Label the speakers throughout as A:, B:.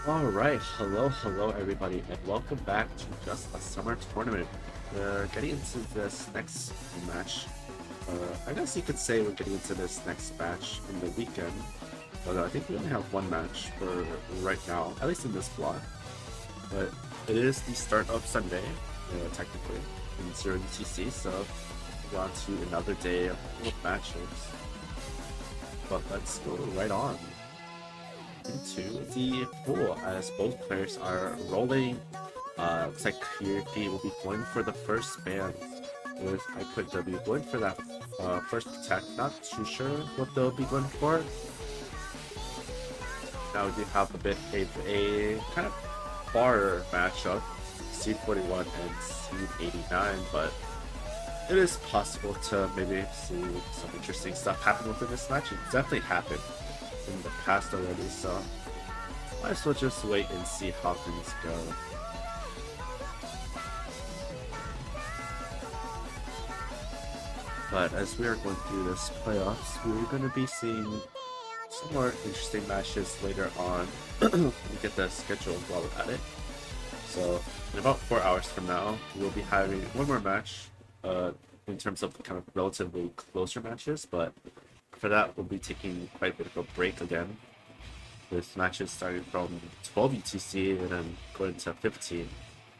A: Alright, hello everybody, and welcome back to Just a Summer Tournament. We're getting into this next match. I guess you could say we're getting into this next match in the weekend, but I think we only have one match for right now, at least in this block. But it is the start of Sunday, technically, in 0 UTC, so we're on to another day of matches. But let's go right on into the pool as both players are rolling. Looks like Yuri will be going for the first ban with I Quit W going for that first attack. Not too sure what they'll be going for. Now we do have a bit of a kind of bar matchup, Seed 41 and Seed 89, but it is possible to maybe see some interesting stuff happen within this match. It definitely happened in the past already, so might as well just wait and see how things go. But as we are going through this playoffs, we're going to be seeing some more interesting matches later on. We get the schedule while we're at it. So in about 4 hours from now, we'll be having one more match in terms of kind of relatively closer matches, but for that we'll be taking quite a bit of a break again, with matches starting from 12 UTC and then going to 15,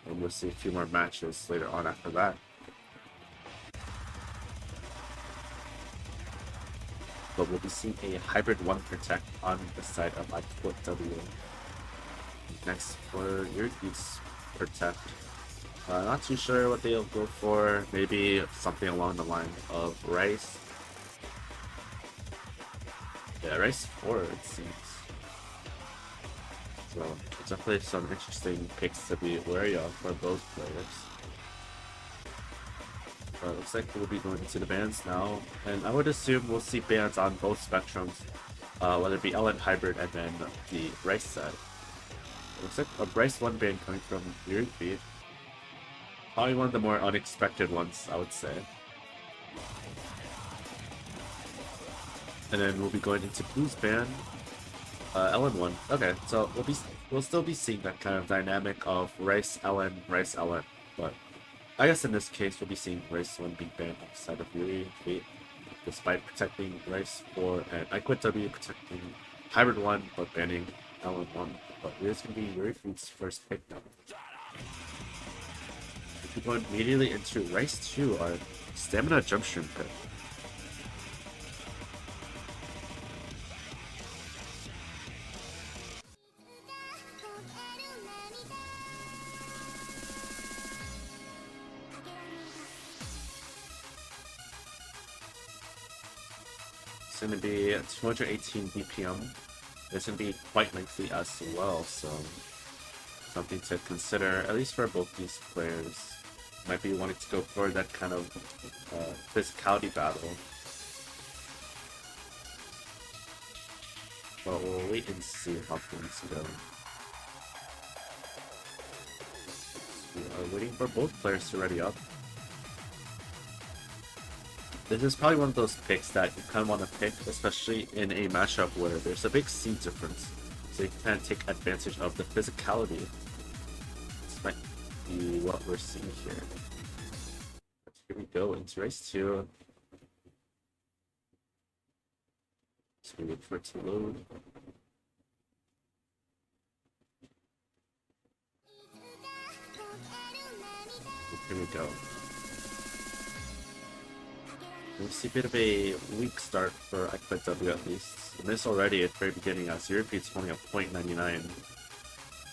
A: and we'll see a few more matches later on after that. But we'll be seeing a hybrid 1 protect on the side of my foot W. Next for your Yuki's protect. Not too sure what they'll go for. Maybe something along the line of Rice. Yeah, Rice 4 it seems. So definitely some interesting picks to be wary of for both players. But looks like we'll be going into the bans now, and I would assume we'll see bans on both spectrums, whether it be LN Hybrid and then the Rice set. Looks like a Rice 1 ban coming from Yuri. Probably one of the more unexpected ones, I would say. And then we'll be going into Blue's ban, LN1. Okay, so we'll still be seeing that kind of dynamic of Rice LN, but I guess in this case we'll be seeing Rice 1 being banned on the side of Yuri, despite protecting Rice 4 and I Quit W protecting Hybrid 1 but banning LN1. But it is going to be Yuri Feet's first pick now. We're going immediately into Rice 2, our Stamina Jump Stream pick. It's going to be 218 BPM. It's going to be quite lengthy as well, so something to consider, at least for both these players. Might be wanting to go for that kind of physicality battle. But we'll wait and see how things go. We are waiting for both players to ready up. This is probably one of those picks that you kind of want to pick, especially in a matchup where there's a big seed difference. So you can kind of take advantage of the physicality. This might be what we're seeing here. But here we go into race 2. So we wait for it to load. Here we go. We see a bit of a weak start for I Quit W at least. And this already at the very beginning as Europe's only a 0.99.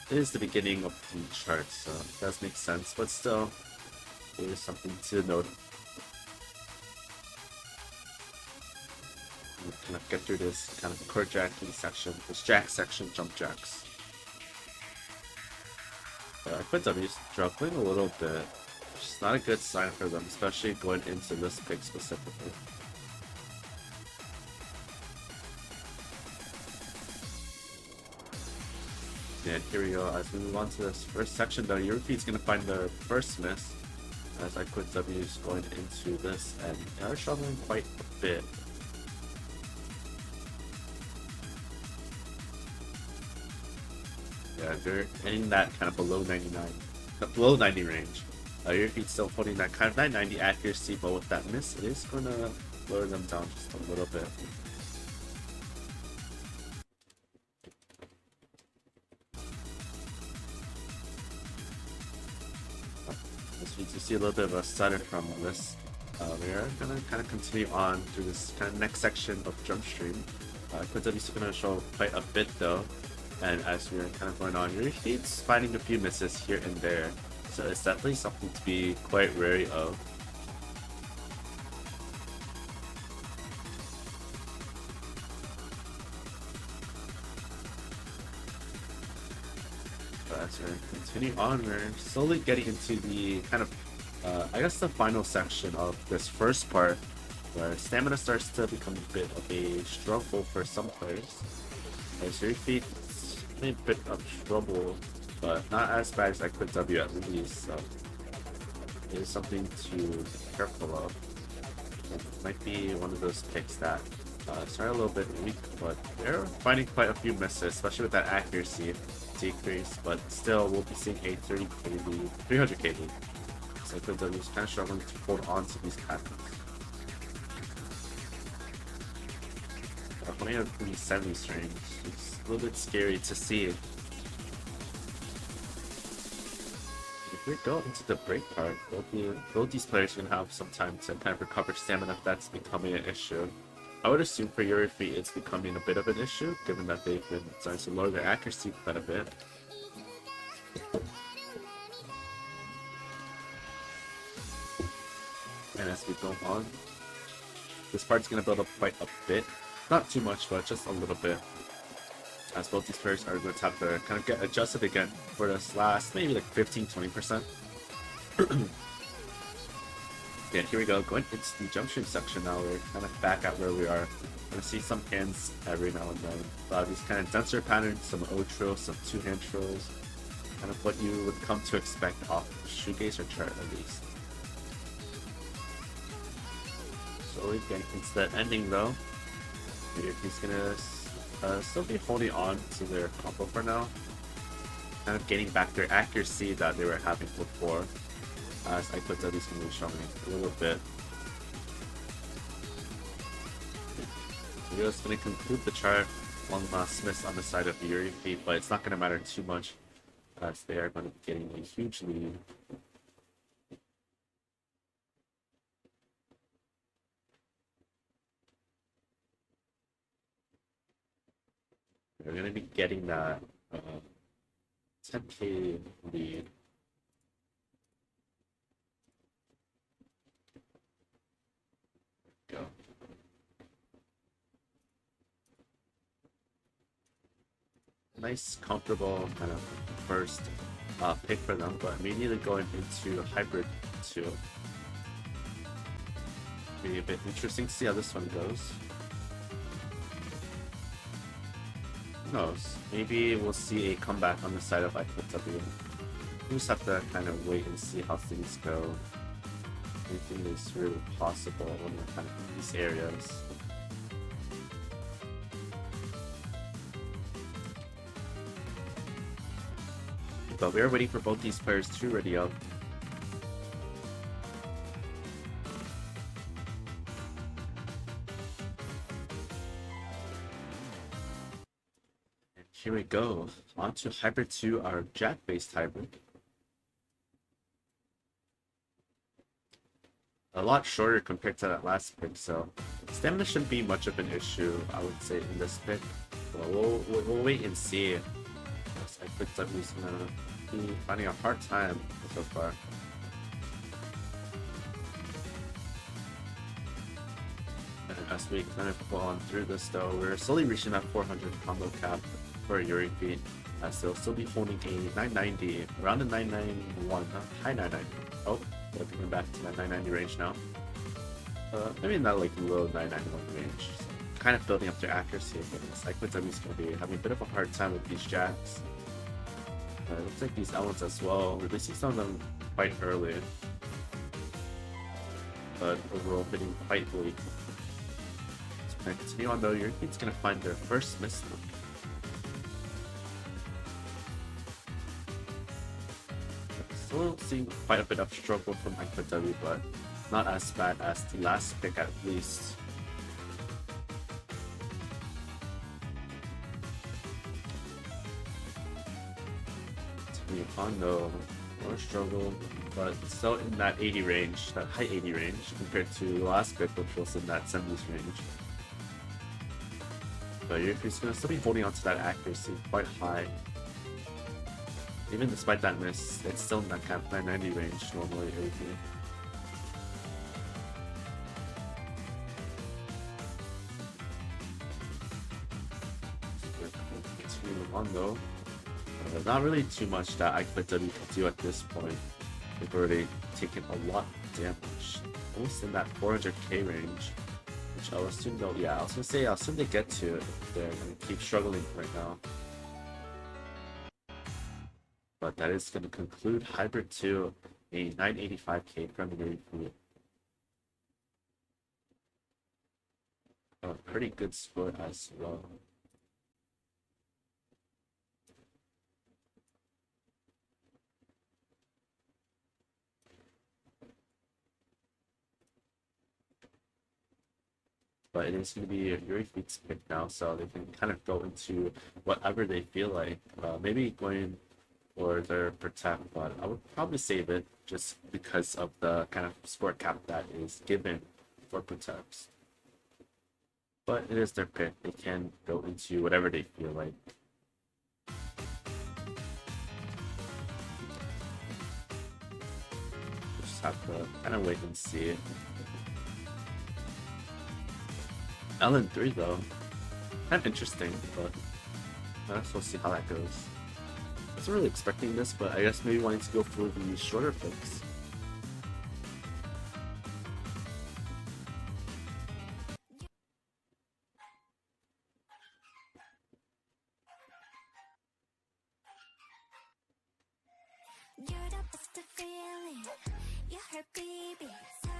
A: It is the beginning of the chart, so it does make sense, but still, it is something to note. We'll kind of get through this kind of core jacking section, this jack section, jump jacks. I Quit W's struggling a little bit. It's not a good sign for them, especially going into this pick specifically. And here we go, as we move on to this first section though, Europe's going to find their first miss, as I Quit W is going into this, and they are struggling quite a bit. Yeah, they're in that kind of below 99, below 90 range. Your feet's still holding that kind of 990 accuracy, but with that miss, it is going to lower them down just a little bit. As we see a little bit of a stutter from this, we are going to kind of continue on through this kind of next section of jump stream. Quintup is going to show quite a bit though, and as we're kind of going on, your feet's finding a few misses here and there. So it's definitely something to be quite wary of. But as we continue on, we're slowly getting into the kind of, I guess the final section of this first part, where stamina starts to become a bit of a struggle for some players. As your feet in a bit of trouble, but not as bad as I could W at least, so it is something to be careful of. It might be one of those picks that start a little bit weak, but they're finding quite a few misses, especially with that accuracy decrease, but still we'll be seeing a 30k lead, 300k lead. So Quintup is kind of struggling to hold on to these patterns. Only in the 70s range, it's a little bit scary to see. If we go into the break part, both these players are going to have some time to kind of recover stamina if that's becoming an issue. I would assume for Yuri it's becoming a bit of an issue, given that they've been starting to lower their accuracy quite a bit. And as we go on, this part's going to build up quite a bit. Not too much, but just a little bit. As both these players are going to have to kind of get adjusted again for this last maybe like 15-20%. Yeah, here we go. Going into the jump stream section now. We're kind of back at where we are. Gonna see some hands every now and then. A lot of these kind of denser patterns, some O trills, some two-hand trills. Kind of what you would come to expect off shoegaze or chart at least. Slowly getting into that ending though. He's gonna still be holding on to their combo for now. Kind of getting back their accuracy that they were having before. As I put that he's gonna be showing a little bit. We're just gonna conclude the chart. One last miss on the side of the Yuri feet, but it's not gonna matter too much as they are gonna be getting a huge lead. We're going to be getting that 10k lead. Go. Nice, comfortable kind of first pick for them, but immediately going into hybrid 2. Be a bit interesting to see how this one goes. Who knows? Maybe we'll see a comeback on the side of IQW. We just have to kind of wait and see how things go. Anything is really possible when we're kind of in these areas. But we are waiting for both these players to ready up. Here we go, on to Hybrid 2, our Jack-based hybrid. A lot shorter compared to that last pick, so stamina shouldn't be much of an issue, I would say, in this pick. But we'll wait and see. I picked up who's gonna be finding a hard time so far. And as we kind of go on through this though, we're slowly reaching that 400 combo cap for Yuri feet. They'll still be holding a 990, around the 991, high 990. Oh, they're coming back to that 990 range now. Maybe not like low 991 range. So kind of building up their accuracy again. Cycloid is going to be having a bit of a hard time with these jacks. It looks like these elements as well, releasing some of them quite early. But overall hitting quite weak. So going to continue on though, Yuri feet's going to find their first miss. Still seeing quite a bit of struggle from W, but not as bad as the last pick at least. Hondo, more struggle, but still in that 80 range, that high 80 range, compared to the last pick, which was in that 70s range. But Yuri's gonna still be holding on to that accuracy quite high. Even despite that miss, it's still in that kind of 990 range normally. Continue on though. Not really too much that iQuick W can do at this point. They've already taken a lot of damage. Almost in that 400k range. Which I'll assume they'll, yeah, I was gonna say, I'll assume they get to it if they're gonna keep struggling right now. But that is gonna conclude Hybrid 2, a 985k preliminary pool. A pretty good score as well. But it is going to be Yuri Feet's pick now, so they can kind of go into whatever they feel like. Maybe going for their protect, but I would probably save it just because of the kind of score cap that is given for protects. But it is their pick. They can go into whatever they feel like. Just have to kind of wait and see. LN3 though, kind of interesting, but I guess we'll see how that goes. I wasn't really expecting this, but I guess maybe wanting to go for the shorter picks.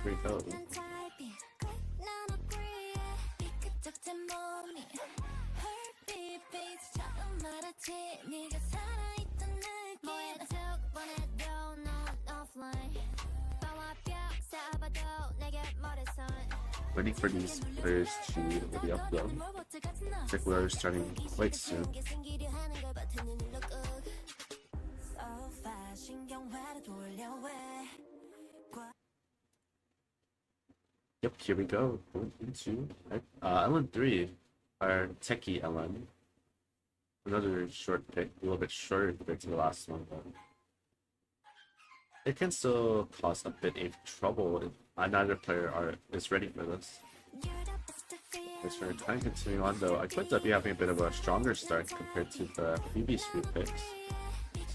A: Here we go. Waiting for these players to really upload. Looks like we're starting quite soon. Yep, here we go. Going into LN3, our techie LN. Another short pick, a little bit shorter compared to the last one, but it can still cause a bit of trouble if another player is ready for this. As for time continuing on though, I could be having a bit of a stronger start compared to the previous few picks.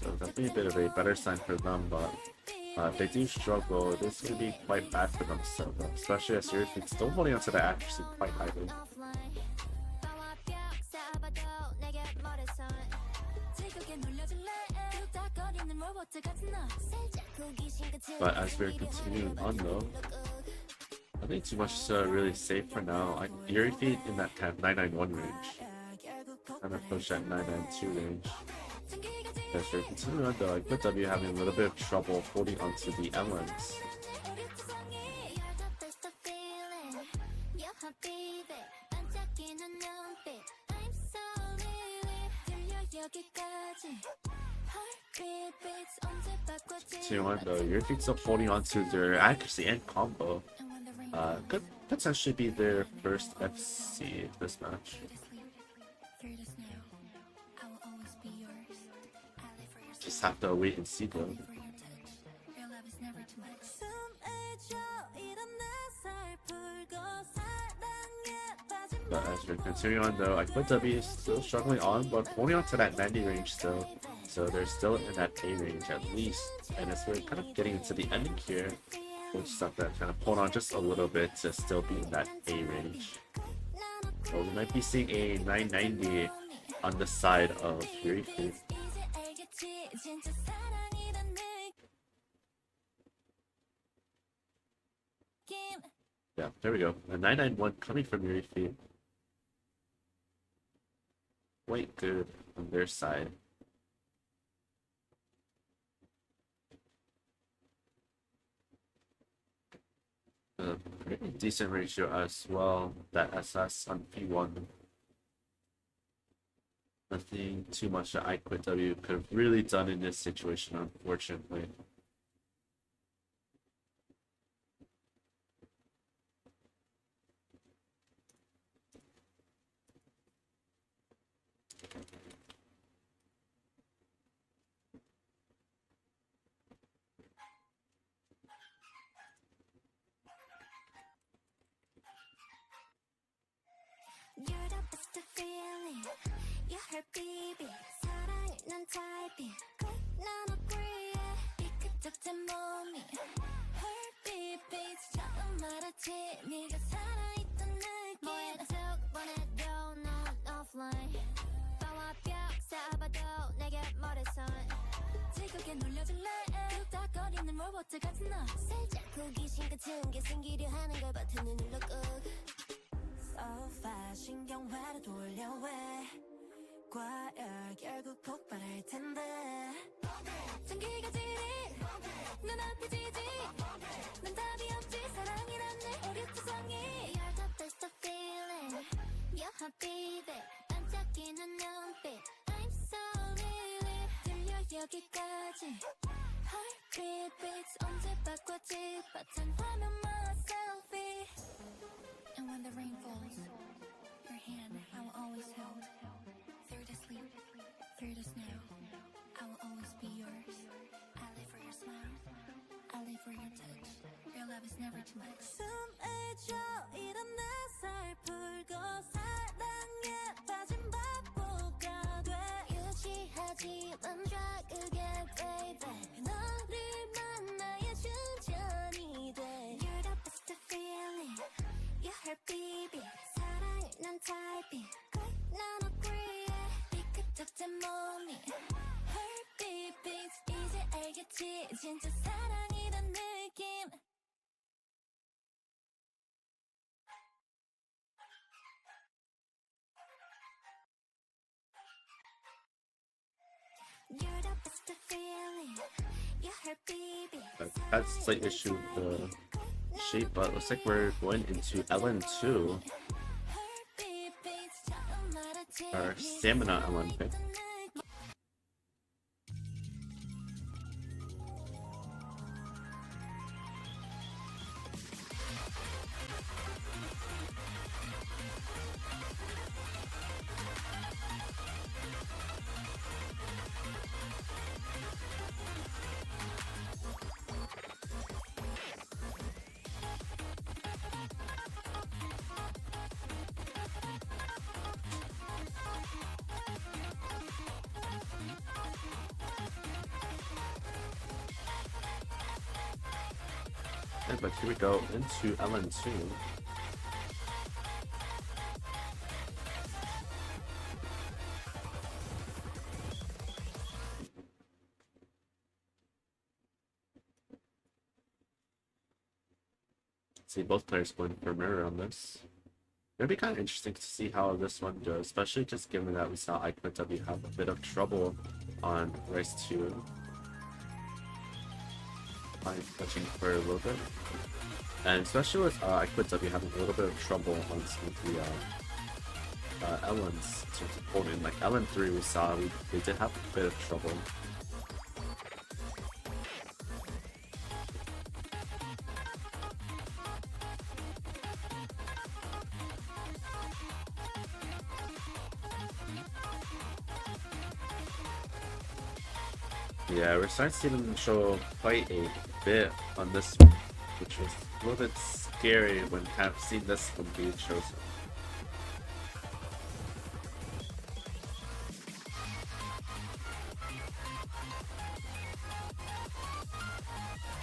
A: So definitely a bit of a better sign for them, but if they do struggle, this is going to be quite bad for them, so, especially as Yuri still holding onto the accuracy quite highly. But as we're continuing on though, nothing too much to really save for now. Yuri feet in that kind of 991 range. Kind of push that 992 range. As we're continuing on though, like with W having a little bit of trouble holding onto the Ellens. Continuing on though, Yuri feet still holding onto their accuracy and combo. Could potentially be their first FC this match. Just have to wait and see though. But as we're continuing on though, iQuick W is still struggling on, but holding on to that 90 range still. So they're still in that A range at least. And as we're kind of getting into the ending here, we'll just have to kind of hold on just a little bit to still be in that A range. So we might be seeing a 990 on the side of Yuri. Yeah, there we go. A 991 coming from Yuri. Quite good on their side. pretty decent ratio as well. That SS on P1. Nothing too much that I Quit W could have really done in this situation, unfortunately.
B: You're the best feeling. You're her baby. 살아있는 typing. Click 난 agree. 삐끗덕진 몸이. Heartbeat beats. 처음 말했지. 네가 살아있던 느낌. 뭐야 쭉 보내도 넌 offline. 너와 벽 쌓아봐도 내게 머리선. 즐겁게 놀려줄래? 뚝딱거리는 로봇 같은 너. 살짝 호기심 같은 게 생기려 하는 걸 버튼을 눌러 꾹. So fast 신경화를 돌려 왜 과열 결국 폭발할 텐데 전기가 지리 눈앞이 지지 난 답이 없지 사랑이란 내 오륙투성이 You're the best feeling You're my baby 반짝이는 눈빛 I'm so really 들려 여기까지 Heartbeat beats 언제 바꿔지 바탕 화면만 selfie And when the rain falls, your hand I will always hold. Through the sleep, through the snow, I will always be yours. I live for your smile, I live for your touch. Your love is never too much. 숨을 쉬어 일어나 살풀고 사랑에 빠진 바보가 돼. 유지하지만 자극에 baby. 너를 만나야 충전이 돼. You're the best feeling. You're her baby 살아있는 typing Click 난 agree 삐끗덕진 몸이 Heartbeat beats 이제 알겠지 진짜 사랑이란 느낌 You're the best feeling You're her baby
A: I had a slight issue with the shape, but it looks like we're going into LN2. Our stamina LN pick. Yeah, but here we go into LN2. See both players going for mirror on this. It'll be kind of interesting to see how this one goes, especially just given that we saw IQW have a bit of trouble on race 2. Touching for a little bit. And especially with IQW having a little bit of trouble on some of the LNs in terms of holding. Like LN3 we saw, they did have a bit of trouble. Yeah, we're starting to see them show quite a bit on this one, which was a little bit scary when kind of seeing this one being chosen.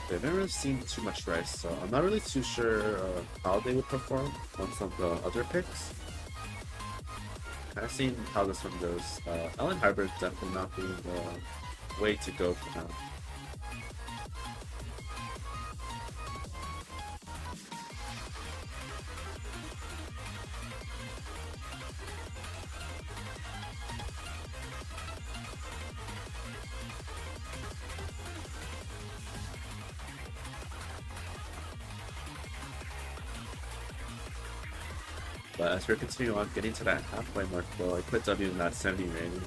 A: They've never really seen too much rice, so I'm not really too sure how they would perform on some of the other picks. Kind of seeing how this one goes. Ellen Hybrid definitely not being the way to go for now. But as we're continuing on, getting to that halfway mark though, I put W in that 70 range.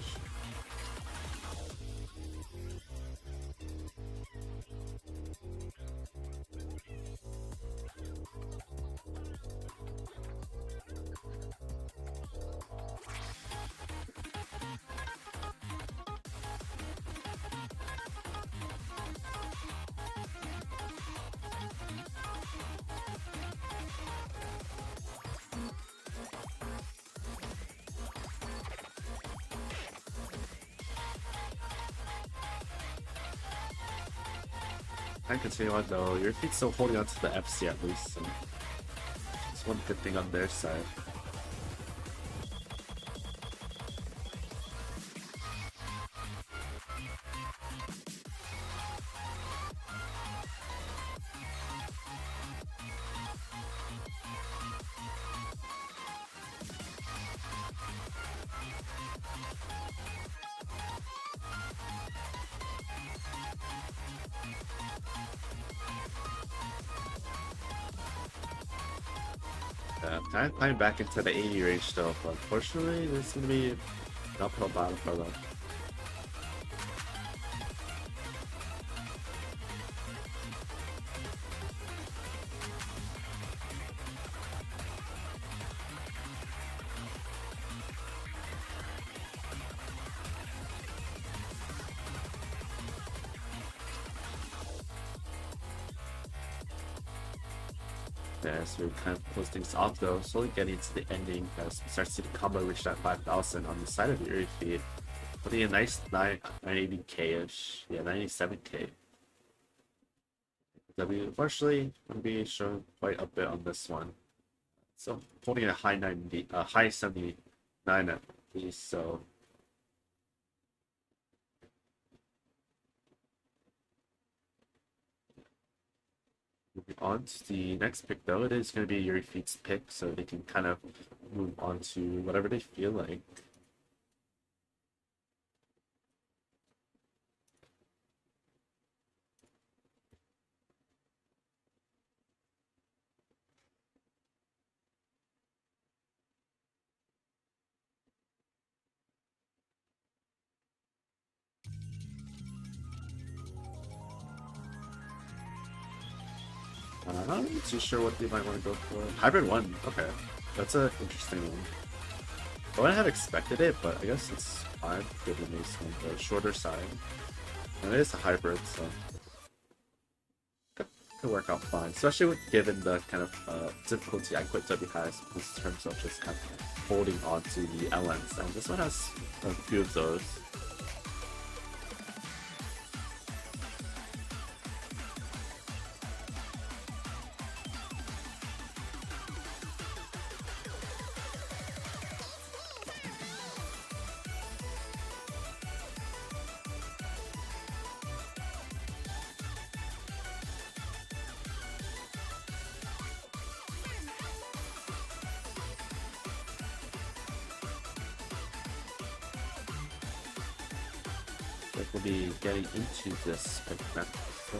A: I continue on though, your feet's still holding on to the FC at least, so it's one good thing on their side. Kind of climbing back into the 80 range though, but unfortunately, there's going to be an uphill battle for them. Yeah, so we kind of close things off though, slowly getting to the ending as we start to see the combo reach that 5,000 on the side of the Yuri feed. Putting a nice 980k-ish, yeah, 97k. W unfortunately going to be shown quite a bit on this one. So holding a high 90, high 79 at least, so moving on to the next pick though, it is going to be Yuri Feet's pick, so they can kind of move on to whatever they feel like. I'm not too sure what they might want to go for. Hybrid 1, okay. That's an interesting one. I wouldn't have expected it, but I guess it's fine given it's on the shorter side. And it is a hybrid, so could work out fine. Especially with given the kind of difficulty I Quit W has in terms of just kind of holding on to the LNs. And this one has a few of those. We'll be getting into this event. So.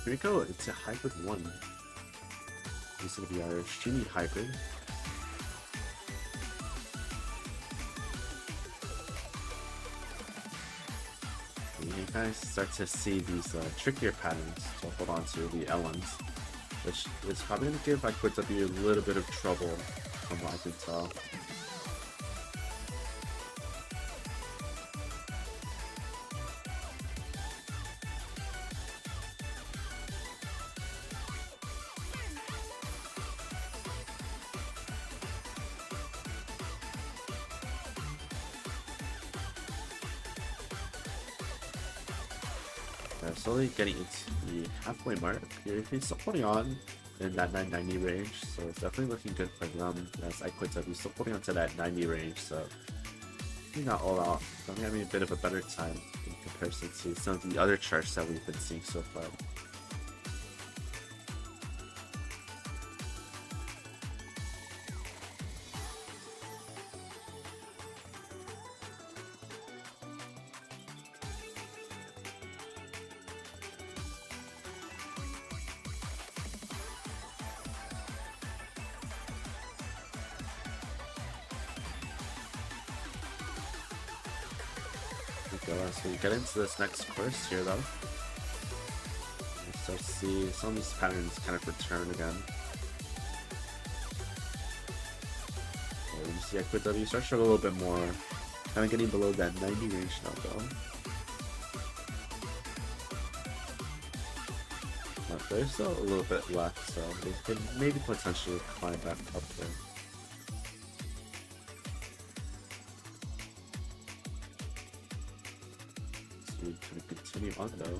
A: Here we go, it's a hybrid 1. This is going to be our Shini hybrid. You guys start to see these trickier patterns to hold on to the LNs, which is probably going to give Quit W a little bit of trouble from what I can tell. Slowly getting into the halfway mark. He's still holding on in that 990 range, so it's definitely looking good for them. As Quit W still holding on to that 90 range, so not all out. I'm having a bit of a better time in comparison to some of the other charts that we've been seeing so far. we go. As we get into this next course here, though, we start to see some of these patterns kind of return again. You see Equid W start to struggle a little bit more, kind of getting below that 90 range now, though. But there's still a little bit left, so they can maybe potentially climb back up there. So we can continue on, though.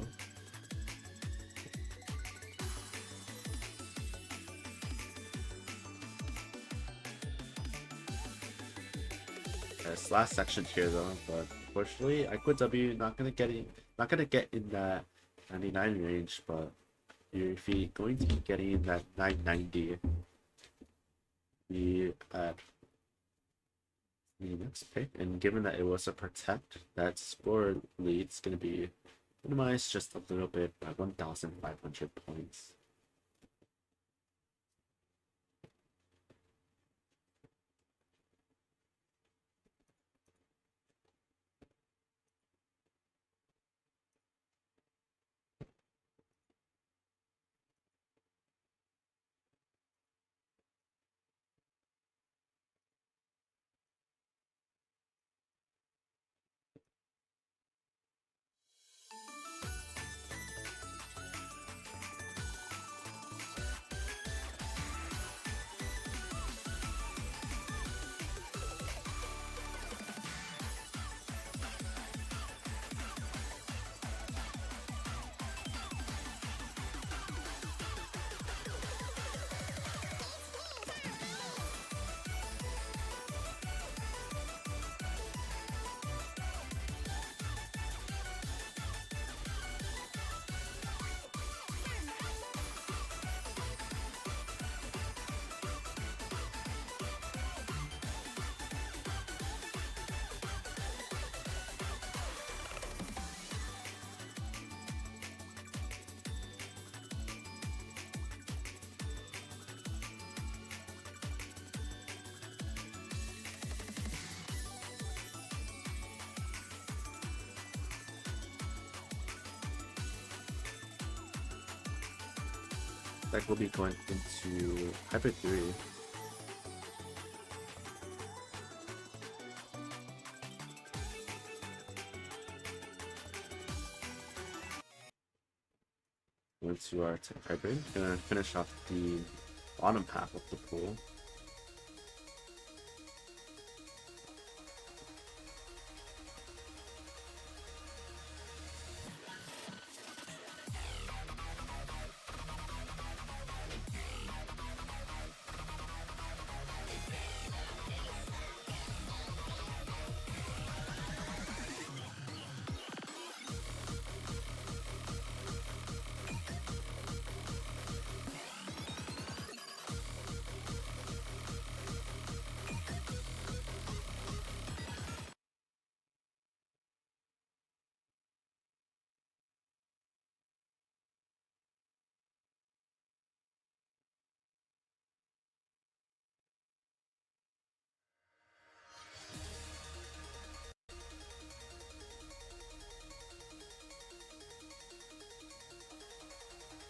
A: This last section here, though, but unfortunately, Equid W not gonna get in that 99 range, but if you're going to be getting in that 990, be at the next pick, and given that it was a protect, that score lead's gonna be minimized just a little bit by 1,500 points. Deck will be going into Hyper 3. Into our tech hybrid. Gonna finish off the bottom half of the pool.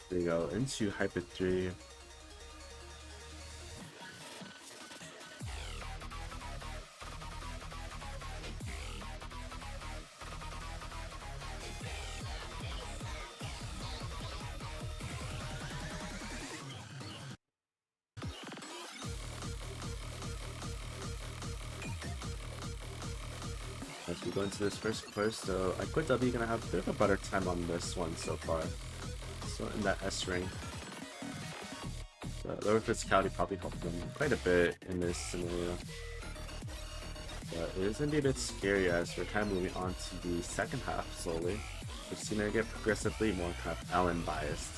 A: There you go, into Hyper 3. As we go into this first course, so Equid W gonna have a bit of a better time on this one so far. So in that S rank, the lower physicality probably helped them quite a bit in this scenario. But it is gonna be a bit scary as we're kind of moving on to the second half slowly. We've seen it get progressively more kind of Allen biased.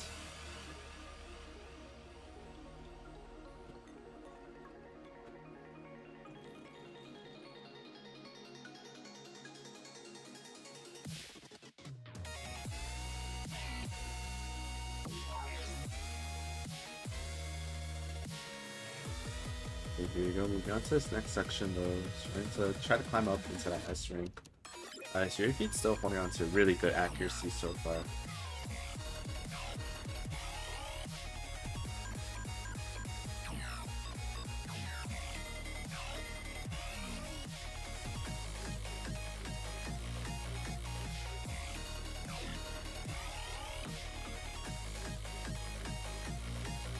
A: Okay, here you go, moving on to this next section though. Trying to climb up into that S rank. So your feet's still holding on to really good accuracy so far.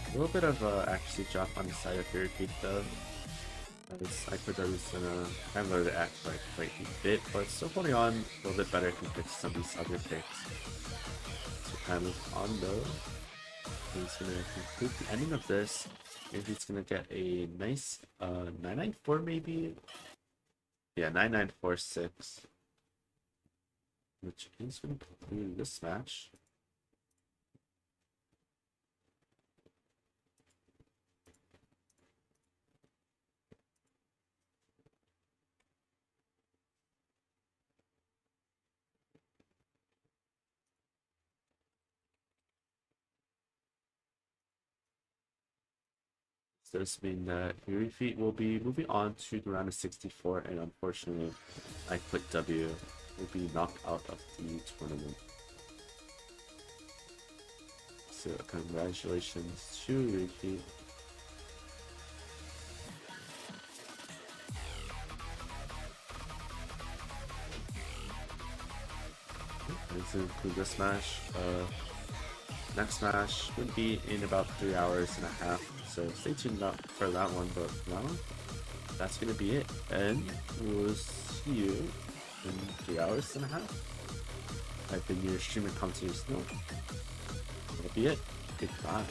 A: A little bit of accuracy drop on the side of your feet though. As Ecuador's gonna kind of let it act like quite a bit, but still holding on a little bit better compared to some of these other picks. So kind of move on though. He's gonna conclude the ending of this. Maybe he's gonna get a nice 994 maybe? Yeah, 9946. Which is gonna conclude this match. So this means that Yuri Feet will be moving on to the round of 64, and unfortunately, I click W will be knocked out of the tournament. So congratulations to Yuri Feet. Let's conclude this match. Next match would be in about 3 hours and a half, so stay tuned up for that one. But now, that's gonna be it, and we'll see you in 3 hours and a half. I've been your streamer commentator Snow. That'll be it. Goodbye.